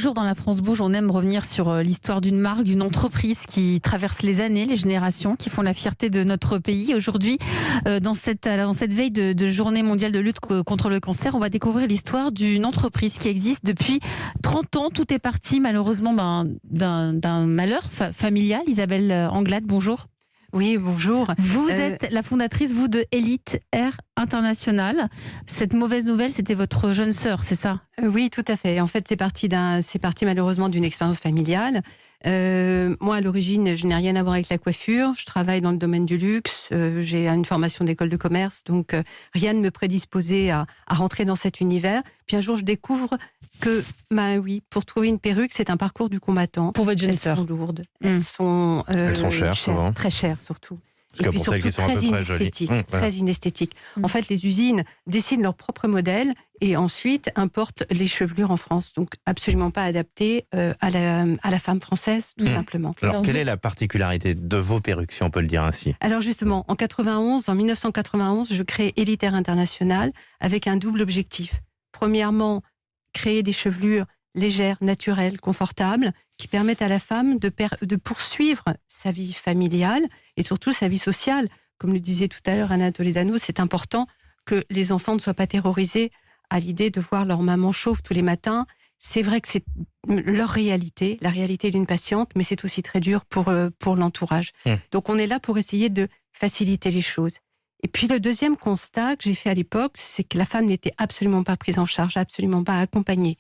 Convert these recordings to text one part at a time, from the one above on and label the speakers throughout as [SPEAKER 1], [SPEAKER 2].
[SPEAKER 1] jour dans La France Bouge, on aime revenir sur l'histoire d'une marque, d'une entreprise qui traverse les années, les générations, qui font la fierté de notre pays. Aujourd'hui, dans cette veille de journée mondiale de lutte contre le cancer, on va découvrir l'histoire d'une entreprise qui existe depuis 30 ans. Tout est parti malheureusement d'un malheur familial. Isabelle Anglade, bonjour.
[SPEAKER 2] Oui, bonjour.
[SPEAKER 1] Vous êtes la fondatrice, vous, de Elite Air International. Cette mauvaise nouvelle, c'était votre jeune sœur, c'est ça?
[SPEAKER 2] Oui, tout à fait. En fait, c'est parti malheureusement d'une expérience familiale. Moi, à l'origine, je n'ai rien à voir avec la coiffure. Je travaille dans le domaine du luxe. J'ai une formation d'école de commerce, donc rien ne me prédisposait à rentrer dans cet univers. Puis un jour, je découvre que, oui, pour trouver une perruque, c'est un parcours du combattant.
[SPEAKER 1] Pour votre jeune sœur.
[SPEAKER 2] Elles sont lourdes. Elles sont
[SPEAKER 3] chères, souvent.
[SPEAKER 2] Très chères, surtout.
[SPEAKER 3] Et puis surtout
[SPEAKER 2] très inesthétique. Très inesthétique. En fait, les usines dessinent leur propre modèle et ensuite importent les chevelures en France. Donc, absolument pas adaptées à la femme française, tout simplement.
[SPEAKER 3] Alors, quelle est la particularité de vos perruques, si on peut le dire ainsi?
[SPEAKER 2] Alors, justement, en 1991, je crée Elite Air International avec un double objectif. Premièrement, créer des chevelures légères, naturelles, confortables, qui permettent à la femme de poursuivre sa vie familiale et surtout sa vie sociale. Comme le disait tout à l'heure Anna Toledano, c'est important que les enfants ne soient pas terrorisés à l'idée de voir leur maman chauve tous les matins. C'est vrai que c'est leur réalité, la réalité d'une patiente, mais c'est aussi très dur pour l'entourage. Donc on est là pour essayer de faciliter les choses. Et puis le deuxième constat que j'ai fait à l'époque, c'est que la femme n'était absolument pas prise en charge, absolument pas accompagnée.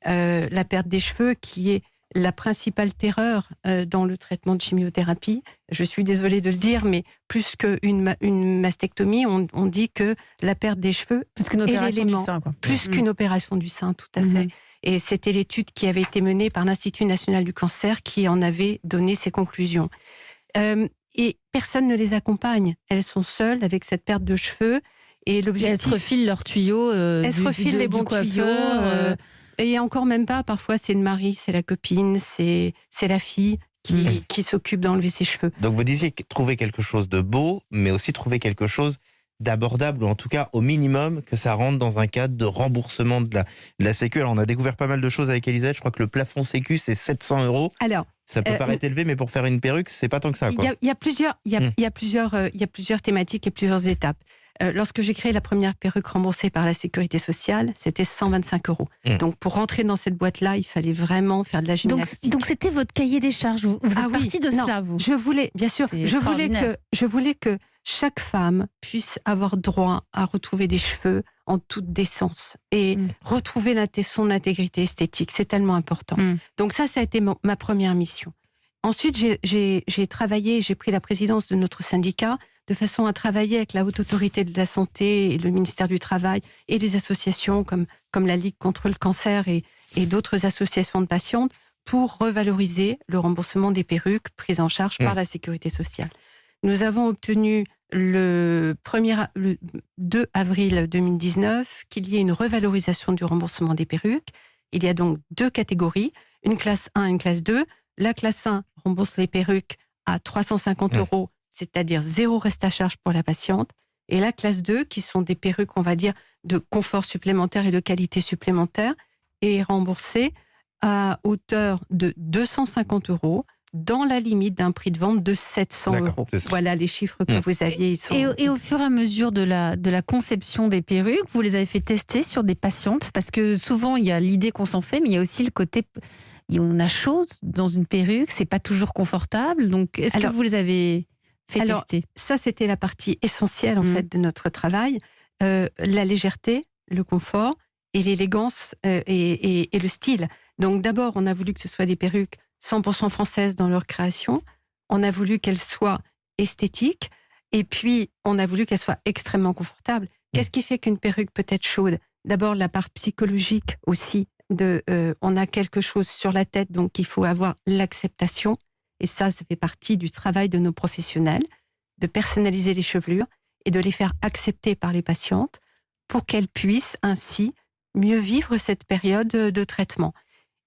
[SPEAKER 2] La perte des cheveux qui est la principale terreur dans le traitement de chimiothérapie. Je suis désolée de le dire, mais plus qu'une mastectomie, on dit que la perte des cheveux
[SPEAKER 1] plus qu'une opération du sein, quoi.
[SPEAKER 2] Plus qu'une opération du sein, tout à fait. Et c'était l'étude qui avait été menée par l'Institut national du cancer qui en avait donné ses conclusions. Et personne ne les accompagne. Elles sont seules avec cette perte de cheveux. Et l'objectif,
[SPEAKER 1] elles se refilent leurs tuyaux.
[SPEAKER 2] Elles se refilent les bons tuyaux. Et encore même pas, parfois c'est le mari, c'est la copine, c'est la fille qui s'occupe d'enlever ses cheveux.
[SPEAKER 3] Donc vous disiez trouver quelque chose de beau, mais aussi trouver quelque chose d'abordable, ou en tout cas au minimum que ça rentre dans un cadre de remboursement de la Sécu. Alors on a découvert pas mal de choses avec Elisabeth, je crois que le plafond Sécu c'est 700 €.
[SPEAKER 2] Alors,
[SPEAKER 3] ça peut paraître élevé, mais pour faire une perruque, c'est pas tant que ça, quoi.
[SPEAKER 2] Il y a plusieurs thématiques et plusieurs étapes. Lorsque j'ai créé la première perruque remboursée par la Sécurité sociale, c'était 125 €. Donc pour rentrer dans cette boîte-là, il fallait vraiment faire de la gymnastique.
[SPEAKER 1] Donc c'était votre cahier des charges. Vous êtes partie de cela, vous.
[SPEAKER 2] Je voulais, bien sûr, je voulais que chaque femme puisse avoir droit à retrouver des cheveux en toute décence et retrouver son intégrité esthétique. C'est tellement important. Donc ça a été ma première mission. Ensuite, j'ai travaillé, j'ai pris la présidence de notre syndicat de façon à travailler avec la Haute Autorité de la Santé et le ministère du Travail et des associations comme la Ligue contre le cancer et d'autres associations de patientes pour revaloriser le remboursement des perruques prises en charge par la Sécurité sociale. Nous avons obtenu le 2 avril 2019 qu'il y ait une revalorisation du remboursement des perruques. Il y a donc 2 catégories, une classe 1 et une classe 2. La classe 1 rembourse les perruques à 350 €, c'est-à-dire 0 reste à charge pour la patiente. Et la classe 2, qui sont des perruques, on va dire, de confort supplémentaire et de qualité supplémentaire, est remboursée à hauteur de 250 € dans la limite d'un prix de vente de 700 €. Voilà les chiffres que vous aviez.
[SPEAKER 1] Et au fur et à mesure de la conception des perruques, vous les avez fait tester sur des patientes? Parce que souvent, il y a l'idée qu'on s'en fait, mais il y a aussi le côté... On a chaud dans une perruque, c'est pas toujours confortable. Donc, est-ce que vous les avez fait tester?
[SPEAKER 2] Ça, c'était la partie essentielle en fait de notre travail. La légèreté, le confort et l'élégance et le style. Donc, d'abord, on a voulu que ce soit des perruques 100% françaises dans leur création. On a voulu qu'elles soient esthétiques. Et puis, on a voulu qu'elles soient extrêmement confortables. Qu'est-ce qui fait qu'une perruque peut être chaude? D'abord, la part psychologique aussi. On a quelque chose sur la tête, donc il faut avoir l'acceptation. Et ça fait partie du travail de nos professionnels, de personnaliser les chevelures et de les faire accepter par les patientes pour qu'elles puissent ainsi mieux vivre cette période de traitement.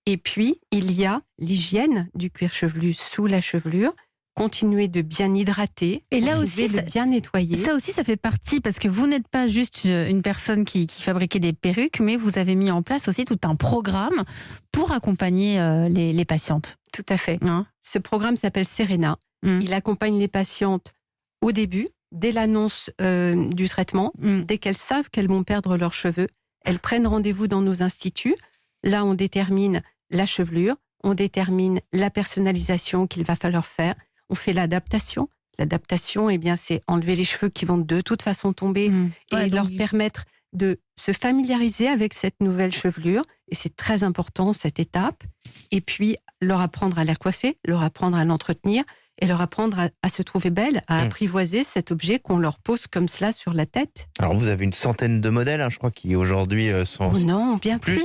[SPEAKER 2] Et puis, il y a l'hygiène du cuir chevelu sous la chevelure. continuer de bien hydrater,
[SPEAKER 1] et là
[SPEAKER 2] continuer
[SPEAKER 1] aussi,
[SPEAKER 2] de bien nettoyer.
[SPEAKER 1] Ça aussi, ça fait partie, parce que vous n'êtes pas juste une personne qui fabriquait des perruques, mais vous avez mis en place aussi tout un programme pour accompagner les patientes.
[SPEAKER 2] Tout à fait.
[SPEAKER 1] Hein?
[SPEAKER 2] Ce programme s'appelle Serena. Il accompagne les patientes au début, dès l'annonce du traitement, dès qu'elles savent qu'elles vont perdre leurs cheveux. Elles prennent rendez-vous dans nos instituts. Là, on détermine la chevelure, on détermine la personnalisation qu'il va falloir faire. On fait l'adaptation. L'adaptation, eh bien, c'est enlever les cheveux qui vont de toute façon tomber et leur permettre de se familiariser avec cette nouvelle chevelure. Et c'est très important, cette étape. Et puis, leur apprendre à la coiffer, leur apprendre à l'entretenir et leur apprendre à se trouver belle, à apprivoiser cet objet qu'on leur pose comme cela sur la tête.
[SPEAKER 3] Alors, vous avez une centaine de modèles, je crois, qui aujourd'hui sont...
[SPEAKER 2] Oh non, bien plus.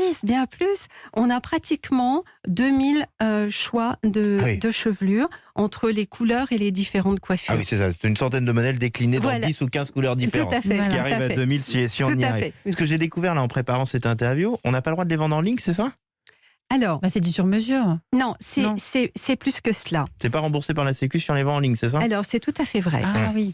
[SPEAKER 2] On a pratiquement 2000 choix de chevelure entre les couleurs et les différentes coiffures.
[SPEAKER 3] Ah oui, c'est ça. C'est une centaine de modèles déclinés dans 10 ou 15 couleurs différentes.
[SPEAKER 2] Tout à fait.
[SPEAKER 3] Ce qui arrive à 2000 si on y arrive. Ce que j'ai découvert là en préparant cette interview, on n'a pas le droit de les vendre en ligne, c'est ça ?
[SPEAKER 2] Alors,
[SPEAKER 1] c'est du sur-mesure.
[SPEAKER 2] Non, c'est plus que cela.
[SPEAKER 3] C'est pas remboursé par la Sécu si on les vend en ligne, c'est ça ?
[SPEAKER 2] Alors, c'est tout à fait vrai.
[SPEAKER 1] Ah oui.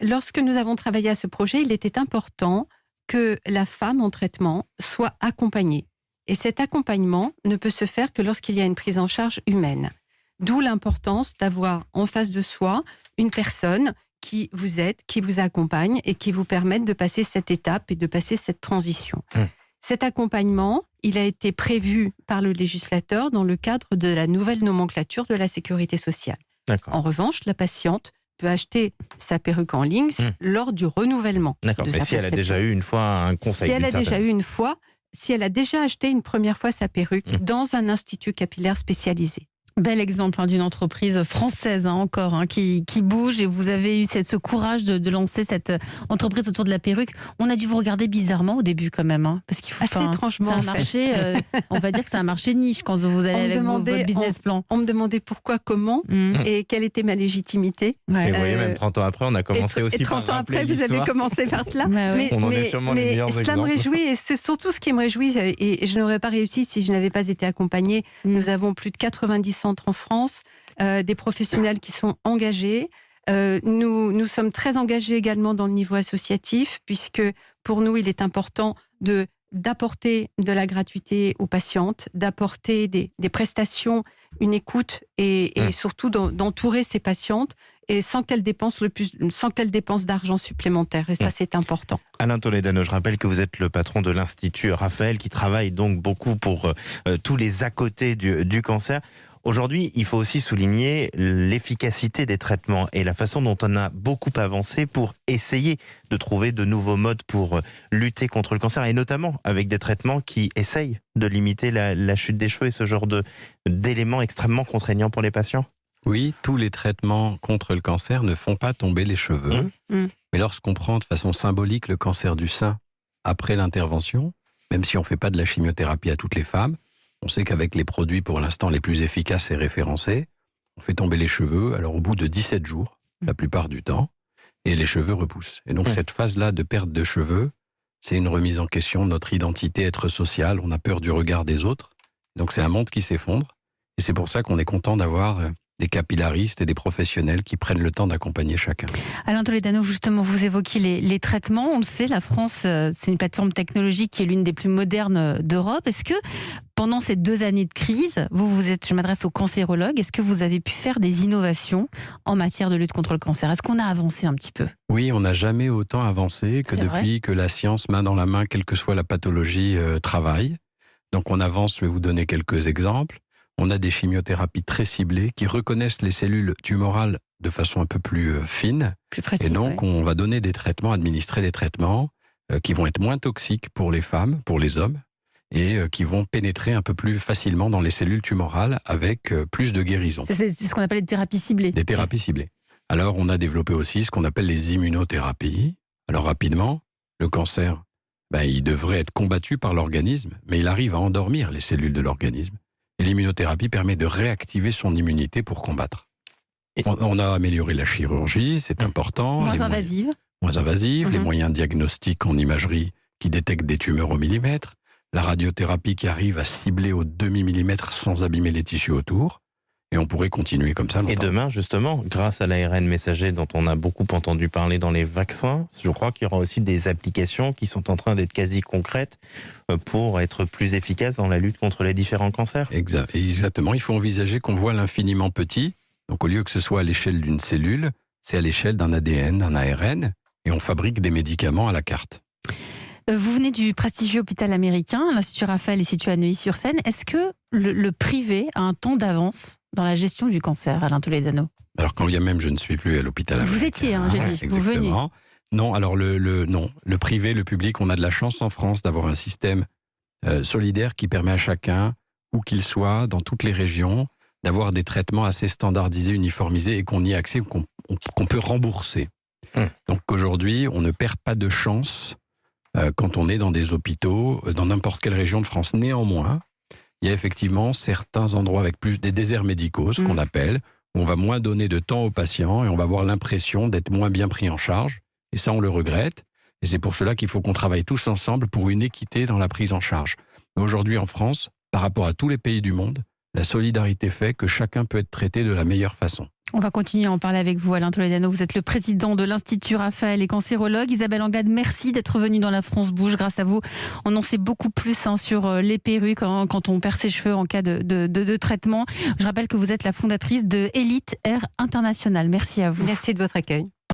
[SPEAKER 2] Lorsque nous avons travaillé à ce projet, il était important que la femme en traitement soit accompagnée. Et cet accompagnement ne peut se faire que lorsqu'il y a une prise en charge humaine. D'où l'importance d'avoir en face de soi une personne qui vous aide, qui vous accompagne et qui vous permette de passer cette étape et de passer cette transition. Cet accompagnement, il a été prévu par le législateur dans le cadre de la nouvelle nomenclature de la sécurité sociale.
[SPEAKER 3] D'accord.
[SPEAKER 2] En revanche, la patiente peut acheter sa perruque en ligne lors du renouvellement.
[SPEAKER 3] D'accord. Mais si elle a déjà eu une fois un conseil.
[SPEAKER 2] Si elle a déjà acheté une première fois sa perruque dans un institut capillaire spécialisé.
[SPEAKER 1] Bel exemple d'une entreprise française encore qui bouge, et vous avez eu ce courage de lancer cette entreprise autour de la perruque. On a dû vous regarder bizarrement au début quand même, parce qu'il faut
[SPEAKER 2] assez étrangement.
[SPEAKER 1] C'est un marché, on va dire que c'est un marché niche quand vous allez avec votre business plan.
[SPEAKER 2] On me demandait pourquoi, comment et quelle était ma légitimité.
[SPEAKER 3] Ouais. Et vous voyez, même 30 ans après, on a commencé aussi par
[SPEAKER 2] 30 ans après, vous avez commencé par cela.
[SPEAKER 3] On en est sûrement les meilleurs exemples.
[SPEAKER 2] Cela me réjouit, et c'est surtout ce qui me réjouit, et je n'aurais pas réussi si je n'avais pas été accompagnée. Nous avons plus de 90 centres en France, des professionnels qui sont engagés. Nous sommes très engagés également dans le niveau associatif, puisque pour nous, il est important d'apporter de la gratuité aux patientes, d'apporter des prestations, une écoute et surtout d'entourer ces patientes et sans qu'elles dépensent d'argent supplémentaire. Et ça, c'est important.
[SPEAKER 3] Alain Toledano, je rappelle que vous êtes le patron de l'Institut Raphaël, qui travaille donc beaucoup pour tous les à côté du cancer. Aujourd'hui, il faut aussi souligner l'efficacité des traitements et la façon dont on a beaucoup avancé pour essayer de trouver de nouveaux modes pour lutter contre le cancer, et notamment avec des traitements qui essayent de limiter la chute des cheveux et ce genre d'éléments extrêmement contraignants pour les patients.
[SPEAKER 4] Oui, tous les traitements contre le cancer ne font pas tomber les cheveux. Mais lorsqu'on prend de façon symbolique le cancer du sein après l'intervention, même si on ne fait pas de la chimiothérapie à toutes les femmes, on sait qu'avec les produits pour l'instant les plus efficaces et référencés, on fait tomber les cheveux, alors au bout de 17 jours, la plupart du temps, et les cheveux repoussent. Et donc cette phase-là de perte de cheveux, c'est une remise en question de notre identité, être social, on a peur du regard des autres. Donc c'est un monde qui s'effondre, et c'est pour ça qu'on est content d'avoir des capillaristes et des professionnels qui prennent le temps d'accompagner chacun.
[SPEAKER 1] Alain Toledano, justement, vous évoquez les traitements. On le sait, la France, c'est une plateforme technologique qui est l'une des plus modernes d'Europe. Est-ce que pendant ces 2 années de crise, je m'adresse aux cancérologues, est-ce que vous avez pu faire des innovations en matière de lutte contre le cancer ? Est-ce qu'on a avancé un petit peu ?
[SPEAKER 4] Oui, on n'a jamais autant avancé que depuis que la science, main dans la main, quelle que soit la pathologie, travaille. Donc on avance, je vais vous donner quelques exemples. On a des chimiothérapies très ciblées qui reconnaissent les cellules tumorales de façon un peu plus fine.
[SPEAKER 1] Plus précise,
[SPEAKER 4] et donc, on va donner des traitements, administrer des traitements qui vont être moins toxiques pour les femmes, pour les hommes, et qui vont pénétrer un peu plus facilement dans les cellules tumorales avec plus de guérison.
[SPEAKER 1] C'est ce qu'on appelle les thérapies ciblées.
[SPEAKER 4] Des thérapies ciblées. Alors, on a développé aussi ce qu'on appelle les immunothérapies. Alors, rapidement, le cancer, il devrait être combattu par l'organisme, mais il arrive à endormir les cellules de l'organisme. Et l'immunothérapie permet de réactiver son immunité pour combattre. On a amélioré la chirurgie, c'est important.
[SPEAKER 1] Moins invasive.
[SPEAKER 4] Moins invasive, les moyens diagnostiques en imagerie qui détectent des tumeurs au millimètre, la radiothérapie qui arrive à cibler au demi-millimètre sans abîmer les tissus autour. et on pourrait continuer comme ça longtemps.
[SPEAKER 3] Et demain, justement, grâce à l'ARN messager dont on a beaucoup entendu parler dans les vaccins, je crois qu'il y aura aussi des applications qui sont en train d'être quasi concrètes pour être plus efficaces dans la lutte contre les différents cancers.
[SPEAKER 4] Exactement, il faut envisager qu'on voit l'infiniment petit. Donc au lieu que ce soit à l'échelle d'une cellule, c'est à l'échelle d'un ADN, d'un ARN, et on fabrique des médicaments à la carte.
[SPEAKER 1] Vous venez du prestigieux hôpital américain, l'Institut Raphaël est situé à Neuilly-sur-Seine. Est-ce que le privé a un temps d'avance dans la gestion du cancer, Alain Toledano?
[SPEAKER 4] Alors quand bien même je ne suis plus à l'hôpital américain.
[SPEAKER 1] Vous étiez, j'ai dit,
[SPEAKER 4] exactement.
[SPEAKER 1] Vous veniez.
[SPEAKER 4] Non, alors le privé, le public, on a de la chance en France d'avoir un système solidaire qui permet à chacun, où qu'il soit, dans toutes les régions, d'avoir des traitements assez standardisés, uniformisés, et qu'on y a accès, qu'on peut rembourser. Donc aujourd'hui, on ne perd pas de chance quand on est dans des hôpitaux, dans n'importe quelle région de France. Néanmoins, il y a effectivement certains endroits avec plus des déserts médicaux, ce qu'on appelle, où on va moins donner de temps aux patients et on va avoir l'impression d'être moins bien pris en charge. Et ça, on le regrette. Et c'est pour cela qu'il faut qu'on travaille tous ensemble pour une équité dans la prise en charge. Mais aujourd'hui, en France, par rapport à tous les pays du monde, la solidarité fait que chacun peut être traité de la meilleure façon.
[SPEAKER 1] On va continuer à en parler avec vous, Alain Toledano. Vous êtes le président de l'Institut Raphaël et cancérologue. Isabelle Anglade, merci d'être venue dans La France Bouge. Grâce à vous, on en sait beaucoup plus sur les perruques quand on perd ses cheveux en cas de traitement. Je rappelle que vous êtes la fondatrice de Elite Hair International. Merci à vous.
[SPEAKER 2] Merci de votre accueil.